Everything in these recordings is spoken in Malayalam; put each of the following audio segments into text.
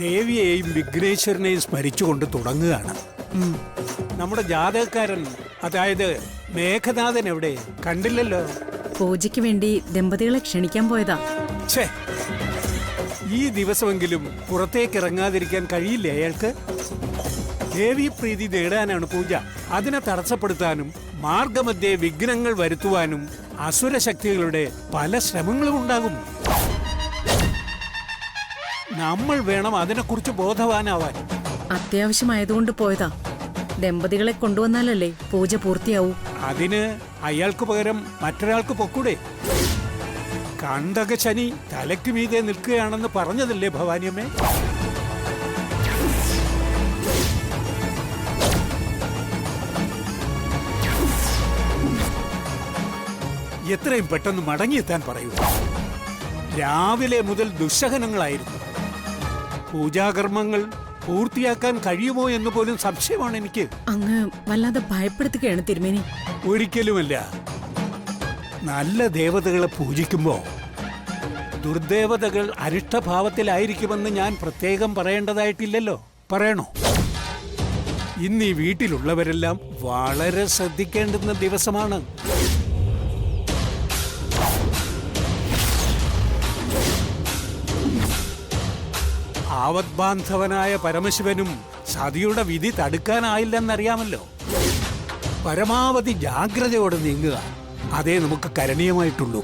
ദേവിയെയും വിഘ്നേശ്വരനെയും സ്മരിച്ചുകൊണ്ട് തുടങ്ങുകയാണ്. നമ്മുടെ ജാതകക്കാരൻ, അതായത് മേഘനാഥൻ എവിടെ? കണ്ടില്ലല്ലോ. പൂജയ്ക്ക് വേണ്ടി ദമ്പതികളെ ക്ഷണിക്കാൻ പോയതാ. ഛേ, ഈ ദിവസമെങ്കിലും പുറത്തേക്ക് ഇറങ്ങാതിരിക്കാൻ കഴിയില്ലേ അയാൾക്ക്? ദേവീ പ്രീതി നേടാനാണ് പൂജ. അതിനെ തടസ്സപ്പെടുത്താനും മാർഗമധ്യേ വിഘ്നങ്ങൾ വരുത്തുവാനും അസുരശക്തികളുടെ പല ശ്രമങ്ങളും ഉണ്ടാകും. നമ്മൾ വേണം അതിനെക്കുറിച്ച് ബോധവാനാവാൻ. അത്യാവശ്യമായതുകൊണ്ട് പോയതാ. ദമ്പതികളെ കൊണ്ടുവന്നാലല്ലേ പൂജ പൂർത്തിയാവൂ. അതിന് അയാൾക്ക് പകരം മറ്റൊരാൾക്ക് പൊക്കൂടെ? കണ്ടക ശനി തലയ്ക്ക് മീതെ നിൽക്കുകയാണെന്ന് പറഞ്ഞതല്ലേ ഭവാനിയമ്മേ? എത്രയും പെട്ടെന്ന് മടങ്ങിയെത്താൻ പറയൂ. രാവിലെ മുതൽ ദുസ്സഹനങ്ങളായിരുന്നു. പൂജാകർമ്മങ്ങൾ പൂർത്തിയാക്കാൻ കഴിയുമോ എന്ന് പോലും സംശയമാണ് എനിക്ക്. അങ്ങ് വല്ലാതെ ഭയപ്പെടുത്തുകയാണ് തിരുമേനി. ഒരിക്കലുമല്ല. നല്ല ദേവതകളെ പൂജിക്കുമ്പോ ദുർദേവതകൾ അരിഷ്ടഭാവത്തിലായിരിക്കുമെന്ന് ഞാൻ പ്രത്യേകം പറയേണ്ടതായിട്ടില്ലല്ലോ. പറയണോ? ഇന്ന് ഈ വീട്ടിലുള്ളവരെല്ലാം വളരെ ശ്രദ്ധിക്കേണ്ടുന്ന ദിവസമാണ്. ആവദ്ബാന്ധവനായ പരമശിവനും സതിയുടെ വിധി തടുക്കാനായില്ലെന്നറിയാമല്ലോ. പരമാവധി ജാഗ്രതയോടെ നീങ്ങുക, അതേ നമുക്ക് കരണീയമായിട്ടുള്ളൂ.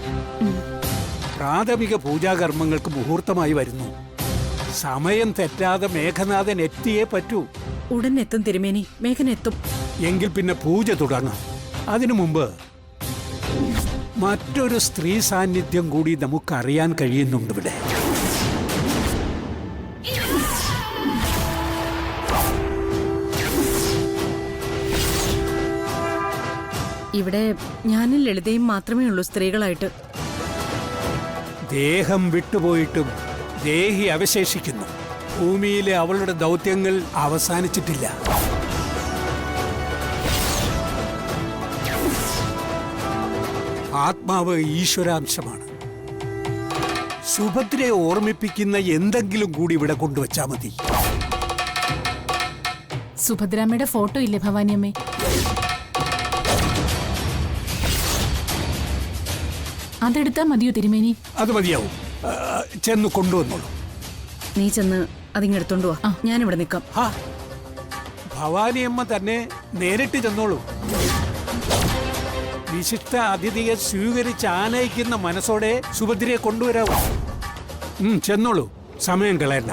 പ്രാഥമിക പൂജാകർമ്മങ്ങൾക്ക് മുഹൂർത്തമായി വരുന്നു. സമയം തെറ്റാതെ മേഘനാഥൻ എത്തിയേ പറ്റൂ. ഉടൻ എത്തും തിരുമേനി, മേഘനെത്തും. എങ്കിൽ പിന്നെ പൂജ തുടങ്ങാം. അതിനു മുമ്പ് മറ്റൊരു സ്ത്രീ സാന്നിധ്യം കൂടി നമുക്കറിയാൻ കഴിയുന്നുണ്ട് ഇവിടെ. ഇവിടെ ഞാനും ലളിതയും മാത്രമേ ഉള്ളൂ സ്ത്രീകളായിട്ട്. ദേഹം വിട്ടുപോയിട്ടും ദേഹി അവശേഷിക്കുന്നു. ഭൂമിയിലെ അവളുടെ ദൗത്യങ്ങൾ അവസാനിച്ചിട്ടില്ല. ആത്മാവ് ഈശ്വരാംശമാണ്. സുഭദ്രയെ ഓർമ്മിപ്പിക്കുന്ന എന്തെങ്കിലും കൂടി ഇവിടെ കൊണ്ടുവച്ചാൽ മതി. സുഭദ്രാമ്മയുടെ ഫോട്ടോ ഇല്ലേ ഭവാനിയമ്മേ? അതെടുത്താ മതിയോ തിരുമേനി? അത് മതിയാവും. ചെന്ന് കൊണ്ടുവന്നോളൂ. നീ ചെന്ന് അതിങ്ങെടുത്തോണ്ട് വാ, ഞാനിവിടെ നിൽക്കാം. ഭവാനിയമ്മ തന്നെ നേരിട്ട് ചെന്നോളൂ. വിശിഷ്ട അതിഥിയെ സ്വീകരിച്ച് ആനയിക്കുന്ന മനസ്സോടെ സുഭദ്രയെ കൊണ്ടുവരാവൂ. ചെന്നോളൂ, സമയം കളയണ്ട.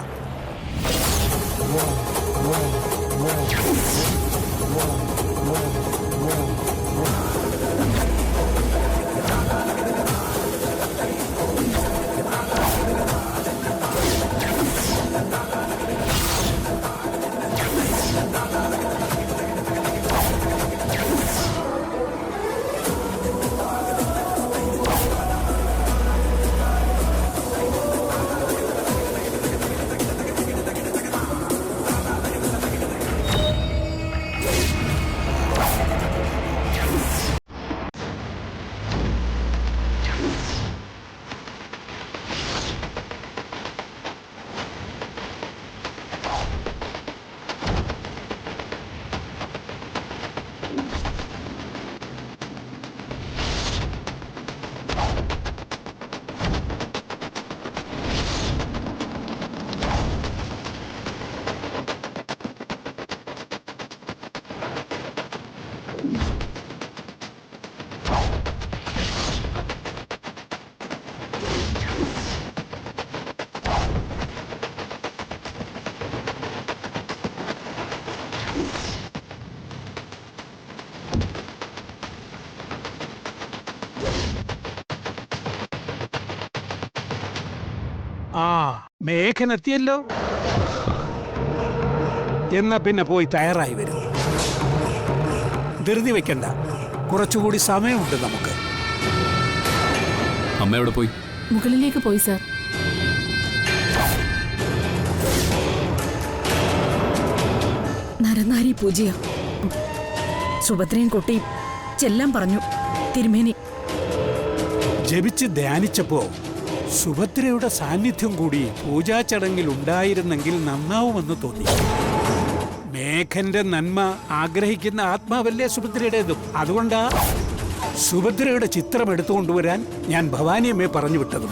മേഘനെത്തിയല്ലോ. എന്നാ പിന്നെ പോയി തയ്യാറായി വരും. ധൃതി വെക്കണ്ട. കുറച്ചുകൂടി സമയമുണ്ട് നമുക്ക്. അമ്മ എവിടെ പോയി? മുകളിലേക്ക് പോയി സാർ. നരനാരി പൂജയാ. സുഭദ്രയും കുട്ടിയും ചെല്ലാൻ പറഞ്ഞു തിരുമേനി. ജപിച്ച് ധ്യാനിച്ചപ്പോ സുഭദ്രയുടെ സാന്നിധ്യം കൂടി പൂജാ ചടങ്ങിൽ ഉണ്ടായിരുന്നെങ്കിൽ നന്നാവുമെന്ന് തോന്നി. മേഘന്റെ നന്മ ആഗ്രഹിക്കുന്ന ആത്മാവല്ലേ സുഭദ്രയുടേതും. അതുകൊണ്ടാ സുഭദ്രയുടെ ചിത്രം എടുത്തുകൊണ്ടുവരാൻ ഞാൻ ഭവാനിയമ്മയെ പറഞ്ഞു വിട്ടതും.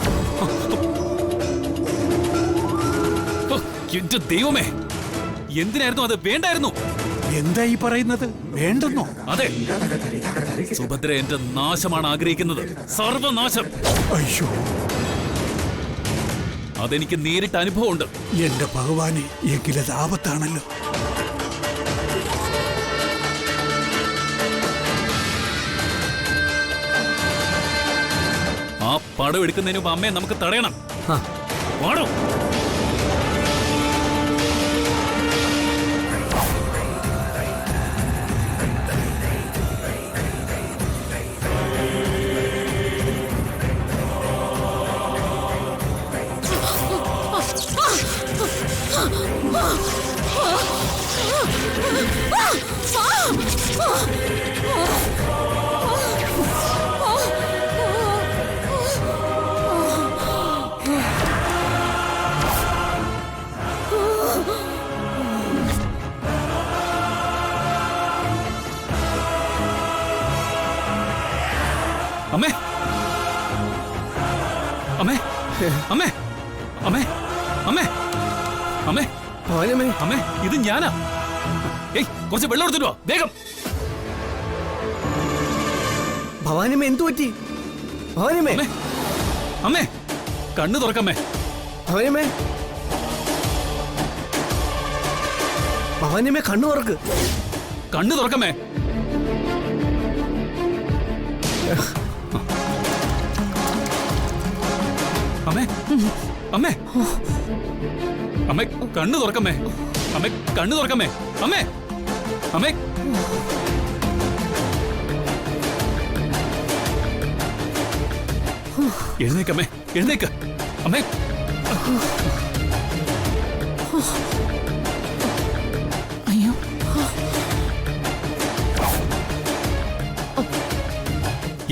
എന്റെ ദൈവമേ, എന്തിനായിരുന്നു അത്? വേണ്ടായിരുന്നു. എന്താ ഈ പറയുന്നത്? വേണ്ടെന്നോ? അതെ, സുഭദ്ര എന്റെ നാശമാണ് ആഗ്രഹിക്കുന്നത്. സർവനാശം. അയ്യോ, അതെനിക്ക് നേരിട്ട് അനുഭവമുണ്ട്. എന്റെ ഭഗവാനെ, എങ്കിലത് ആപത്താണല്ലോ. ആ പടം എടുക്കുന്നതിന് മുമ്പ് അമ്മയെ നമുക്ക് തടയണം. പാടോ. അമ്മേ, അമ്മേ, അമ്മേ, അമ്മേ, അമ്മേ, അമ്മേ, അമ്മേ, ഇത് ഞാനാ. ഏയ്, കുറച്ച് വെള്ളം എടുത്തിട്ട് വാ വേഗം. ഭവാനിയമ്മ എന്തു പറ്റി? ഭവാനിയമ്മേ, അമ്മേ, അമ്മേ, കണ്ണു തുറക്കമ്മേ. ഭവാനിയമ്മേ, ഭവാനിയമ്മേ, കണ്ണു തുറക്ക്. കണ്ണു തുറക്കമ്മേ. അമ്മേ, അമ്മേ, അമ്മേ, കണ്ണു തുറക്കമ്മേ. അമ്മേ, കണ്ണു തുറക്കമ്മേ. അമ്മേ, അമ്മേ, എഴുന്നേക്കമ്മേ, എഴുന്നേക്ക്. അമ്മേ, അയ്യോ,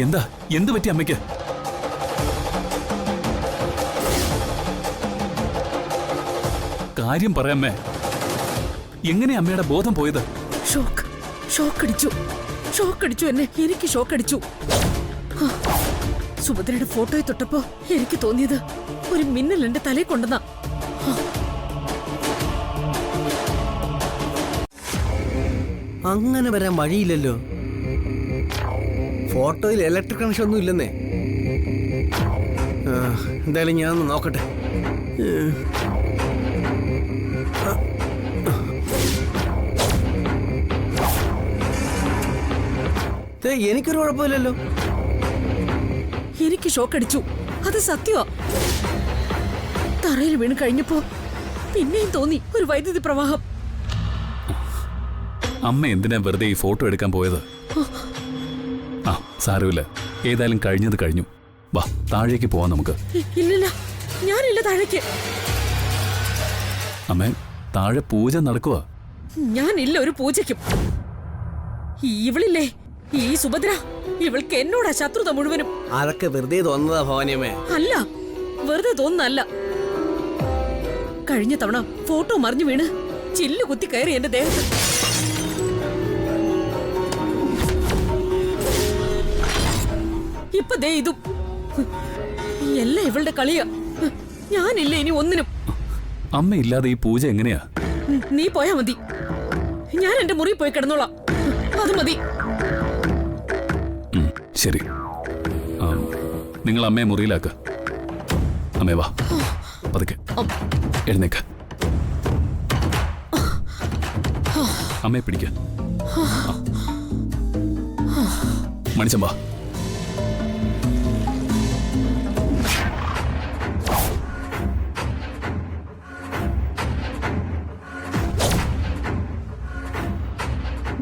എന്താ, എന്ത് പറ്റി അമ്മയ്ക്ക്? കാര്യം പറയാമ്മേ. എങ്ങനെ അമ്മയുടെ ബോധം പോയത്? ഷോക്കടിച്ചു എന്നെ. എനിക്ക് ഷോക്കടിച്ചു. സുഭദ്രയുടെ ഫോട്ടോയിൽ തൊട്ടപ്പോ എനിക്ക് തോന്നിയത് ഒരു മിന്നൽ എന്റെ തലയിൽ കൊണ്ടെന്നാ. അങ്ങനെ വരാൻ വഴിയില്ലല്ലോ. ഫോട്ടോയിൽ ഇലക്ട്രിക് കണക്ഷൻ ഒന്നും ഇല്ലെന്നേ. എന്തായാലും ഞാനൊന്ന് നോക്കട്ടെ. എനിക്കൊരു കുഴപ്പമില്ലല്ലോ. എനിക്ക് ഷോക്കടിച്ചു, അത് സത്യമാ. തറയിൽ വീണ് കഴിഞ്ഞപ്പോ പിന്നെയും തോന്നി ഒരു വൈദ്യുതി പ്രവാഹം. അമ്മ എന്തിനാ വെറുതെ ഈ ഫോട്ടോ എടുക്കാൻ പോയത്? ആ, സാരമില്ല, ഏതായാലും കഴിഞ്ഞത് കഴിഞ്ഞു. വാ, താഴേക്ക് പോവാം നമുക്ക്. ഇല്ലില്ല, ഞാനില്ല താഴേക്ക്. അമ്മേ, താഴെ പൂജ നടക്കുക. ഞാനില്ല ഒരു പൂജയ്ക്കും. ഇവളില്ലേ ഈ സുഭദ്ര, ഇവൾക്ക് എന്നോടാ ശത്രുത മുഴുവനും. അതൊക്കെ വെറുതെ തോന്നുന്നതാ ഭവാനിയമ്മേ. അല്ല, വെറുതെ തോന്നുന്നല്ല. കഴിഞ്ഞ തവണ ഫോട്ടോ മറിഞ്ഞു വീണ് ചില്ല് കുത്തി കയറി എന്റെ ദേഹത്ത്. ഇപ്പൊ ദേ ഇതും. എല്ലാം ഇവളുടെ കളിയാ. ഞാനില്ല ഇനി ഒന്നിനും. അമ്മ ഇല്ലാതെ ഈ പൂജ എങ്ങനെയാ? നീ പോയാ മതി. ഞാൻ എന്റെ മുറിയിൽ പോയി കിടന്നോളാം. അത് മതി. ശരി, നിങ്ങൾ അമ്മയെ മുറിയിലാക്ക. അമ്മേ വാ, പതുക്കെ എഴുന്നേക്ക. അമ്മയെ പിടിക്ക. മണിച്ചൻ വാ.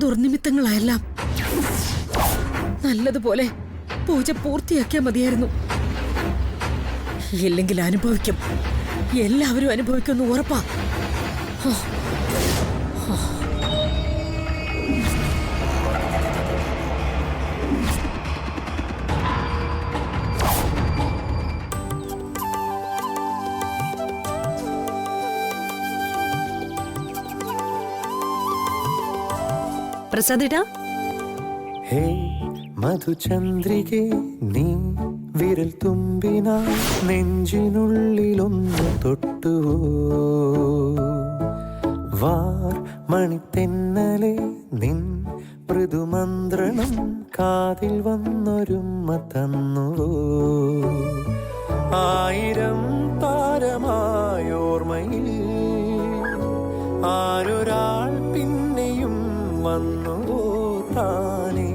ദുർനിമിത്തങ്ങളെല്ലാം നല്ലതുപോലെ പൂജ പൂർത്തിയാക്കിയാൽ മതിയായിരുന്നു. ഇല്ലെങ്കിൽ അനുഭവിക്കും, എല്ലാവരും അനുഭവിക്കുമെന്ന് ഉറപ്പാ. പ്രസാദേട്ടാ, ഹേ മധുചന്ദ്രികെ നീ വിരൽ തുമ്പിന നെഞ്ചിനുള്ളിലൊന്ന് തൊട്ടുവോ വാർ മണിത്തെന്നലെ നിൻ മൃദുമന്ത്രണം കാതിൽ വന്നൊരുമ്മ തന്നുവോ ആയിരം താരമായോർമ്മയിൽ ആരൊരാൾ പിന്നെയും വന്നുവോ താനേ.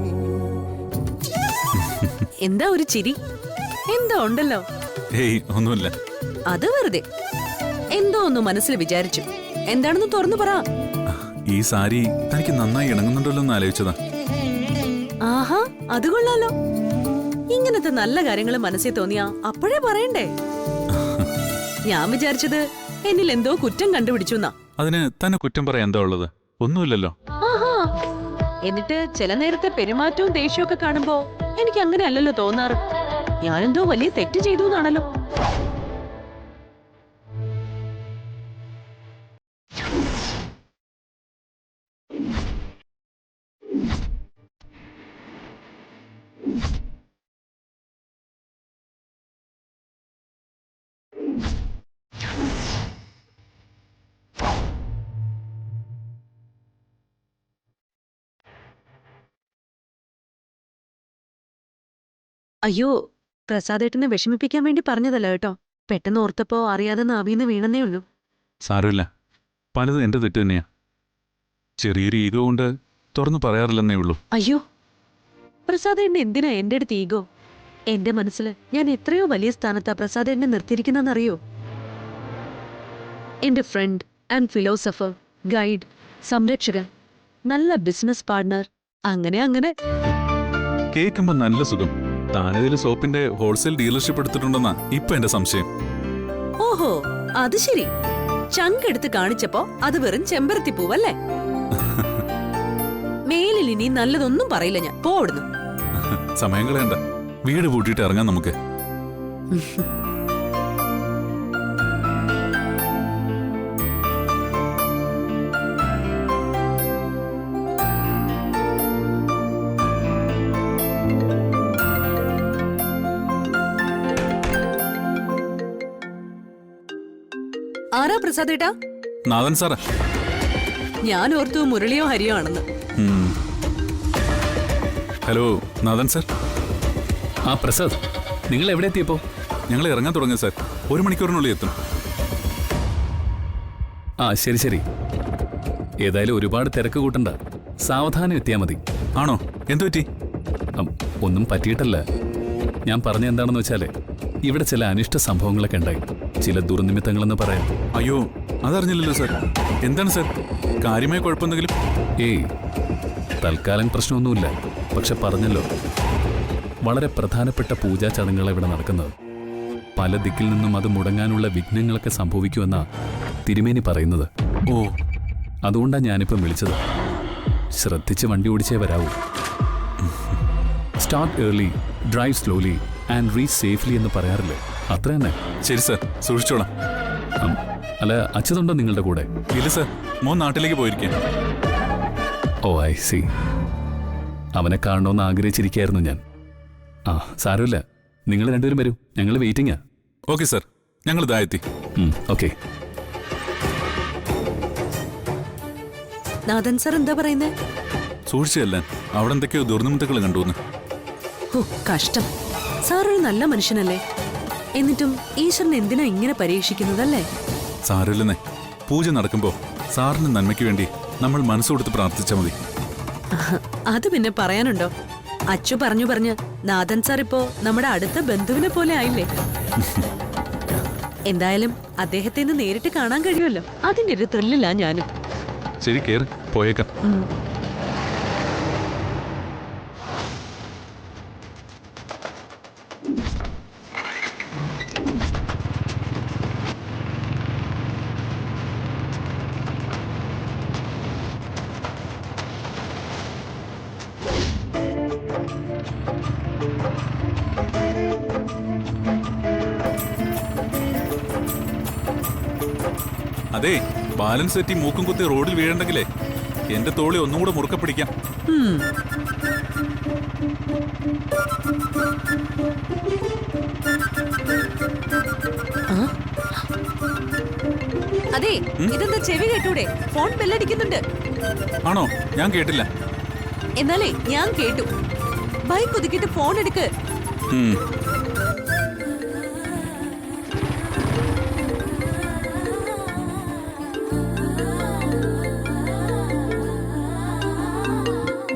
എന്താ ഒരു ചിരി? എന്തോ ഉണ്ടല്ലോ. ഏയ് ഒന്നുമില്ല. അത് വെറുതെ എന്തോ ഒന്ന് മനസ്സിൽ വിചാരിച്ചു. എന്താണെന്ന് തുറന്നു പറ. ഈ സാരി തനിക്ക് നന്നായി ഇണങ്ങുന്നുണ്ടല്ലോ എന്ന് ആലോചിച്ചതാ. ആഹാ, അത് കൊള്ളാലോ. ഇങ്ങനത്തെ നല്ല കാര്യങ്ങൾ മനസ്സിൽ തോന്നിയാ അപ്പോഴേ പറയണ്ടേ. ഞാൻ വിചാരിച്ചത് എന്നിൽ എന്തോ കുറ്റം കണ്ടുപിടിച്ചു എന്നാ. അതിന് തന്നെ കുറ്റം പറയാൻ എന്താ ഉള്ളത്? ഒന്നുമില്ലല്ലോ. ആഹാ, എന്നിട്ട് ചില നേരത്തെ പെരുമാറ്റവും ദേഷ്യവും ഒക്കെ കാണുമ്പോ എനിക്ക് അങ്ങനെ അല്ലല്ലോ തോന്നാറ്. ഞാനെന്തോ വലിയ തെറ്റ് ചെയ്തു എന്നാണല്ലോ. അയ്യോ, പ്രസാദേട്ടനെ വിഷമിപ്പിക്കാൻ വേണ്ടി പറഞ്ഞതല്ല കേട്ടോ. പെട്ടെന്ന് ഓർത്തപ്പോ അറിയാതെ നാവീന്ന് വീണെന്നേ ഉള്ളൂ. സാരമില്ല, പലതും എന്റെ തെറ്റ് തന്നെയാ. ചെറിയൊരു ഈഗോ കൊണ്ട് തുറന്നു പറയാറില്ലെന്നേ ഉള്ളൂ. അയ്യോ, പ്രസാദേട്ടന് എന്തിനാ എന്റെ അടുത്ത് ഈഗോ? എന്റെ മനസ്സിൽ ഞാൻ എത്രയോ വലിയ സ്ഥാനത്താ പ്രസാദേട്ടനെ നിർത്തിയിരിക്കുന്നറിയോ? എന്റെ ഫ്രണ്ട് ആൻഡ് ഫിലോസഫർ, ഗൈഡ്, സംരക്ഷകൻ, നല്ല ബിസിനസ് പാർട്ട്ണർ, അങ്ങനെ അങ്ങനെ. കേൾക്കുമ്പോ നല്ല സുഖം. താനതിൽ സോപ്പിന്റെ ഹോൾസെയിൽ ഡീലർഷിപ്പ് എടുത്തിട്ടുണ്ടെന്നാ ഇപ്പൊ എന്റെ സംശയം. ഓഹോ, അത് ശരി. ചങ്കെടുത്ത് കാണിച്ചപ്പോ അത് വെറും ചെമ്പരത്തി പൂവല്ലേ? മേലിൽ ഇനി നല്ലതൊന്നും പറയില്ല ഞാൻ. പോടുന്നു. സമയം കളയണ്ട, വീട് പൂട്ടിയിട്ട് ഇറങ്ങാം നമുക്ക്. ആരാ പ്രസാദേട്ടാ? നാഥൻ സാറാ. ഞാൻ ഓർത്തു മുരളിയോ ഹരിയോ ആണെന്ന്. ഹലോ നാഥൻ സാർ. ആ പ്രസാദ്, നിങ്ങൾ എവിടെ എത്തിയപ്പോ? ഞങ്ങൾ ഇറങ്ങാൻ തുടങ്ങി സാർ. 1 മണിക്കൂറിനുള്ളിൽ എത്തും. ആ ശരി ശരി. ഏതായാലും ഒരുപാട് തിരക്ക് കൂട്ടണ്ട, സാവധാനം എത്തിയാ മതി. ആണോ? എന്തു പറ്റി? ഒന്നും പറ്റിയിട്ടല്ല. ഞാൻ പറഞ്ഞ എന്താണെന്ന് വെച്ചാലേ, ഇവിടെ ചില അനിഷ്ട സംഭവങ്ങളൊക്കെ ഉണ്ടായി. ചില ദുർനിമിത്തങ്ങളെന്ന് പറയാം. അയ്യോ, അതറിഞ്ഞില്ലല്ലോ സാർ. എന്താണ് സാർ? കാര്യമായ കുഴപ്പമെന്തെങ്കിലും? ഏയ്, തൽക്കാലം പ്രശ്നമൊന്നുമില്ല. പക്ഷെ പറഞ്ഞല്ലോ, വളരെ പ്രധാനപ്പെട്ട പൂജാ ചടങ്ങുകളാണ് ഇവിടെ നടക്കുന്നത്. പല ദിക്കിൽ നിന്നും അത് മുടങ്ങാനുള്ള വിഘ്നങ്ങളൊക്കെ സംഭവിക്കുമെന്നാ തിരുമേനി പറയുന്നത്. ഓ, അതുകൊണ്ടാണ് ഞാനിപ്പം വിളിച്ചത്. ശ്രദ്ധിച്ച് വണ്ടി ഓടിച്ചേ വരാവൂ. Start early, drive slowly and reach safely എന്ന് പറയാറില്ലേ? അത്ര തന്നെ. ശരി സാർ, സൂക്ഷിച്ചോളാം. അല്ല, അച്ഛനുണ്ടോ നിങ്ങളുടെ കൂടെ? ഇല്ല സാർ, മോൻ നാട്ടിലേക്ക് പോയിരിക്കാം. ഓ ഐ സി. അവനെ കാണണമെന്ന് ആഗ്രഹിച്ചിരിക്കുകയായിരുന്നു ഞാൻ. ആ സാരമില്ല, നിങ്ങൾ രണ്ടുപേരും വരൂ, ഞങ്ങൾ വെയിറ്റിംഗാ. ഓക്കെ സാർ, ഞങ്ങൾ ഇതാ എത്തി. ഓക്കെ. നാഥൻ സാർ എന്താ പറയുന്നേ? സൂക്ഷിച്ചല്ലേ, അവിടെ എന്തൊക്കെയോ ദുർനിമിത്തങ്ങൾ കണ്ടുവന്ന്. ഓ കഷ്ടം. സാർ ഒരു നല്ല മനുഷ്യനല്ലേ? എന്നിട്ടും ഈശ്വരൻ എന്തിനാ ഇങ്ങനെ പരീക്ഷിക്കുന്നതല്ലേ? സാരമില്ലെന്നേ, പൂജ നടക്കുമ്പോ സാറിന്റെ നന്മയ്ക്ക് വേണ്ടി നമ്മൾ മനസ്സുകൊടുത്ത് പ്രാർത്ഥിച്ചാൽ മതി. അത് പിന്നെ പറയാനുണ്ടോ? അച്ചു പറഞ്ഞ് നാഥൻ സാർ ഇപ്പോ നമ്മുടെ അടുത്ത ബന്ധുവിനെ പോലെ ആയില്ലേ? എന്തായാലും അദ്ദേഹത്തെ ഇന്ന് നേരിട്ട് കാണാൻ കഴിയുമല്ലോ, അതിന്റെ ഒരു ത്രില്ലില്ല ഞാനും. ശരി, കേറ്, പോയേക്കാം. അതെ, ബാലൻസ് തെറ്റി മൂക്കും കുത്തി റോഡിൽ വീഴണ്ടെങ്കിലേ എന്റെ തോളി ഒന്നും കൂടെ മുറുക്കെ പിടിക്കാം. അതെ, ഇതെന്താ ചെവി കേട്ടൂടെ? ഫോൺ ബെല്ലടിക്കുന്നുണ്ട്. ആണോ? ഞാൻ കേട്ടില്ല. എന്നാലേ ഞാൻ കേട്ടു. ബൈക്ക് ഒതുക്കിട്ട് ഫോൺ എടുക്ക്. ഉം.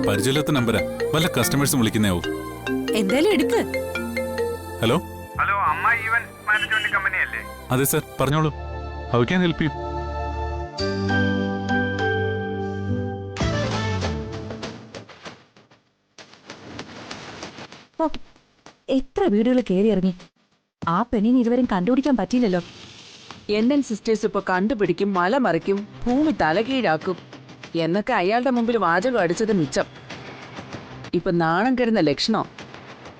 പരിചയമില്ലാത്ത നമ്പരാ, വല്ല കസ്റ്റമേഴ്സും വിളിക്കുന്നയാവും. എന്തായാലും എടുക്ക്. ഹലോ ഹലോ, അമ്മ ഈവന്റ് മാനേജ്മെന്റ് കമ്പനി അല്ലേ? അതെ സാർ, പറഞ്ഞോളൂ. How can help you? എത്ര വീടുകൾ കയറി ഇറങ്ങി. ആ പെണ്ണിന് ഇതുവരെ കണ്ടുപിടിക്കാൻ പറ്റിയില്ലല്ലോ. എൻഎൻ സിസ്റ്റേഴ്സ് ഇപ്പൊ കണ്ടുപിടിക്കും, മല മറിക്കും, ഭൂമി തലകീഴാക്കും എന്നൊക്കെ അയാളുടെ മുമ്പിൽ വാചകം അടിച്ചത് മിച്ചം. ഇപ്പൊ നാണം കെടുന്ന ലക്ഷണോ?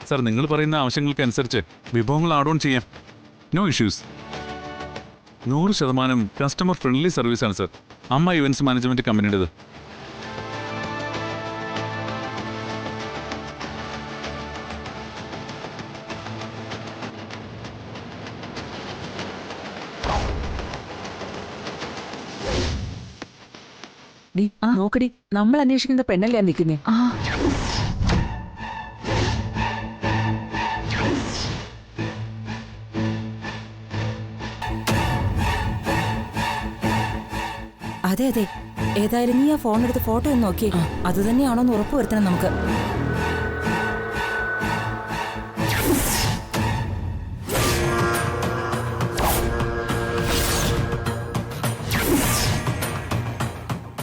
സാർ, നിങ്ങൾ പറയുന്ന ആവശ്യങ്ങൾക്കനുസരിച്ച് വിഭവങ്ങൾ ആഡ് ഓൺ ചെയ്യാം. No issues. 100% കസ്റ്റമർ ഫ്രണ്ട്ലി സർവീസാണ് സാർ അമ്മ ഇവന്റ്സ് മാനേജ്മെന്റ് കമ്പനിയുടേത്. നോക്കടി, നമ്മൾ അന്വേഷിക്കുന്ന പെണ്ണല്ലേ നിൽക്കുന്നേ. അതെ അതെ, ഏതായാലും നീ ആ ഫോൺ എടുത്ത് ഫോട്ടോ ഒന്ന് നോക്കിയേ. അത് തന്നെയാണോന്ന് ഉറപ്പ് വരുത്തണം നമുക്ക്.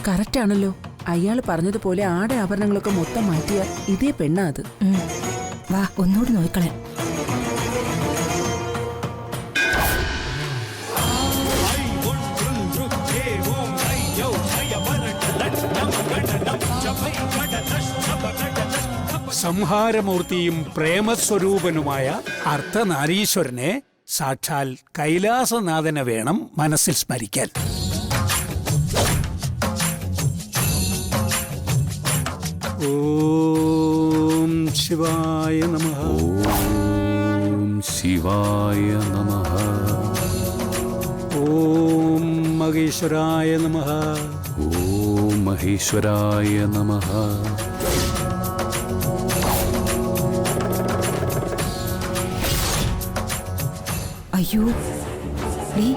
കറക്റ്റ് ആണല്ലോ. അയാൾ പറഞ്ഞതുപോലെ ആടെ ആഭരണങ്ങളൊക്കെ മൊത്തം മാറ്റിയ ഇതേ പെണ്ണാ അത്. വാ ഒന്നുകൂടി നോക്കളെ. സംഹാരമൂർത്തിയും പ്രേമസ്വരൂപനുമായ അർദ്ധനാരീശ്വരനെ സാക്ഷാൽ കൈലാസനാഥനെ വേണം മനസ്സിൽ സ്മരിക്കാൻ. ഓം ശിവായ നമഃ. ഓം ശിവായ നമഃ. ഓം മഹേശ്വരായ നമഃ. ഓം മഹേശ്വരായ നമഃ. അയ്യോ ഡീ,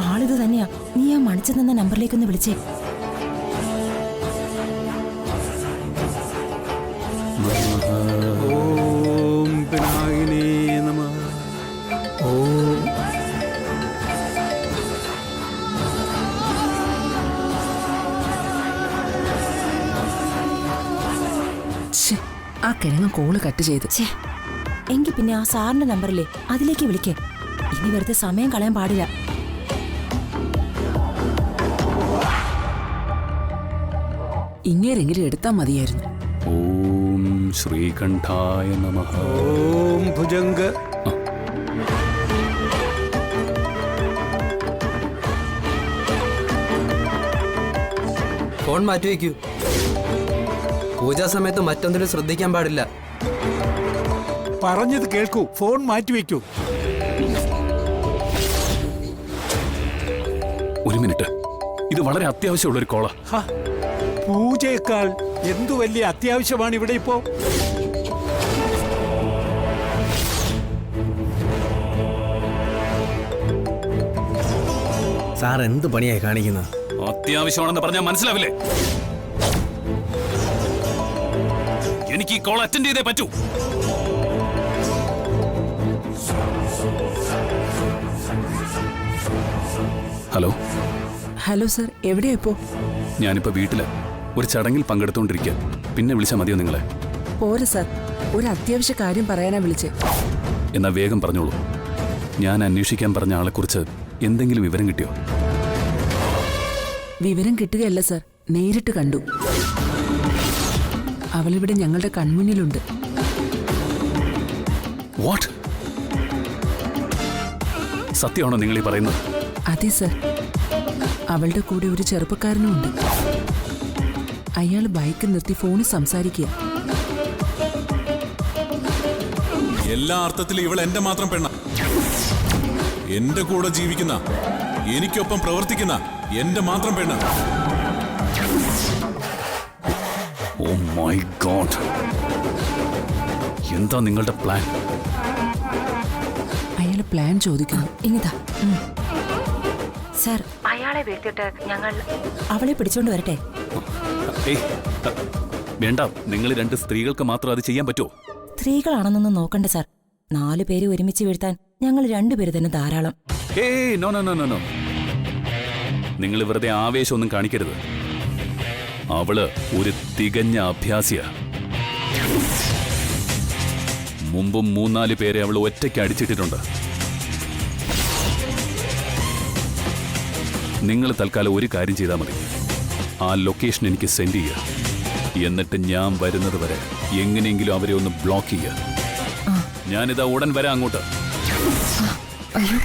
ആളിത് തന്നെയാ. നീ ആ മണിച്ചു തന്ന നമ്പറിലേക്കൊന്ന് വിളിച്ചേ. ഓം വിനായകനേ നമഃ. ഓം ആ കിഴങ്ങ് കോള് കട്ട് ചെയ്ത്. എങ്കിൽ പിന്നെ ആ സാറിന്റെ നമ്പറില്ലേ, അതിലേക്ക് വിളിക്കേ. ഇനി വെറുതെ സമയം കളയാൻ പാടില്ല. ഇങ്ങേരെങ്കിലും എടുത്താൽ മതിയായിരുന്നു. ഓം ശ്രീകണ്ഠായ നമഃ. ഓം ഭുജംഗ. ഫോൺ മാറ്റിവെക്കൂ. പൂജാ സമയത്ത് മറ്റൊന്നിലും ശ്രദ്ധിക്കാൻ പാടില്ല. പറഞ്ഞത് കേൾക്കൂ, ഫോൺ മാറ്റിവെക്കൂ. ഒരു മിനിറ്റ്, ഇത് വളരെ അത്യാവശ്യമുള്ള ഒരു കോളാ. പൂജയേക്കാൾ എന്തു വലിയ അത്യാവശ്യമാണ് ഇവിടെ ഇപ്പോ? സാർ എന്ത് പണിയായി കാണിക്കുന്നത്? അത്യാവശ്യമാണെന്ന് പറഞ്ഞാൽ മനസ്സിലാവില്ലേ? എനിക്ക് ഈ കോൾ അറ്റൻഡ് ചെയ്തേ പറ്റൂ. ഹലോ. ഹലോ സർ, എവിടെയാ ഇപ്പോ? ഞാനിപ്പോ വീട്ടില് ഒരു ചടങ്ങിൽ പങ്കെടുത്തോണ്ടിരിക്കുക. പിന്നെ വിളിച്ചാൽ മതിയോ നിങ്ങളെ? പോരെ സർ, ഒരു അത്യാവശ്യ കാര്യം പറയാനാ വിളിച്ചേ. എന്നാ വേഗം പറഞ്ഞോളൂ. ഞാൻ അന്വേഷിക്കാൻ പറഞ്ഞ ആളെക്കുറിച്ച് എന്തെങ്കിലും വിവരം കിട്ടിയോ? വിവരം കിട്ടുകയല്ല സർ, നേരിട്ട് കണ്ടു. അവളിവിടെ ഞങ്ങളുടെ കൺമുന്നിലുണ്ട്. വാട്ട്? സത്യമാണോ നിങ്ങൾ ഈ പറയുന്നത്? അതെ സർ, അവളുടെ കൂടെ ഒരു ചെറുപ്പക്കാരനും ഉണ്ട്. അയാൾ ബൈക്ക് നിർത്തി ഫോണിൽ സംസാരിക്കുക. എല്ലാ അർത്ഥത്തിലും ഇവൾ എന്റെ മാത്രം പെണ്ണ. എന്റെ കൂടെ ജീവിക്കുന്ന, എനിക്കൊപ്പം പ്രവർത്തിക്കുന്ന എന്റെ മാത്രം പെണ്ണ്. ഓ മൈ ഗോഡ്, എന്താ നിങ്ങളുടെ പ്ലാൻ? അയാൾ പ്ലാൻ ചോദിക്കുന്നു. ഇങ്ങതാ സാർ, അയാളെ വെട്ടിട്ട് ഞങ്ങൾ അവളെ പിടിച്ചോണ്ട് വരട്ടെ? ഏയ്, വേണ്ട. നിങ്ങൾ 2 സ്ത്രീകൾക്ക് മാത്രം അത് ചെയ്യാൻ പറ്റുമോ? സ്ത്രീകളാണെന്നൊന്നും നോക്കണ്ട സാർ. 4 പേര് ഒരുമിച്ച് വീഴ്ത്താൻ ഞങ്ങൾ 2 പേര് തന്നെ ധാരാളം. ഏയ്, no no no no no. നിങ്ങൾ വെറുതെ ആവേശമൊന്നും കാണിക്കരുത്. അവള് ഒരു തികഞ്ഞ അഭ്യാസിയാ. മുമ്പും 3-4 പേരെ അവൾ ഒറ്റയ്ക്ക് അടിച്ചിട്ടിട്ടുണ്ട്. നിങ്ങൾ തൽക്കാലം ഒരു കാര്യം ചെയ്താൽ മതി. ആ ലൊക്കേഷൻ എനിക്ക് സെൻഡ് ചെയ്യുക. എന്നിട്ട് ഞാൻ വരുന്നത് വരെ എങ്ങനെയെങ്കിലും അവരെ ഒന്ന് ബ്ലോക്ക് ചെയ്യുക. ഞാനിതാ ഉടൻ വരാം അങ്ങോട്ട്. അയ്യോ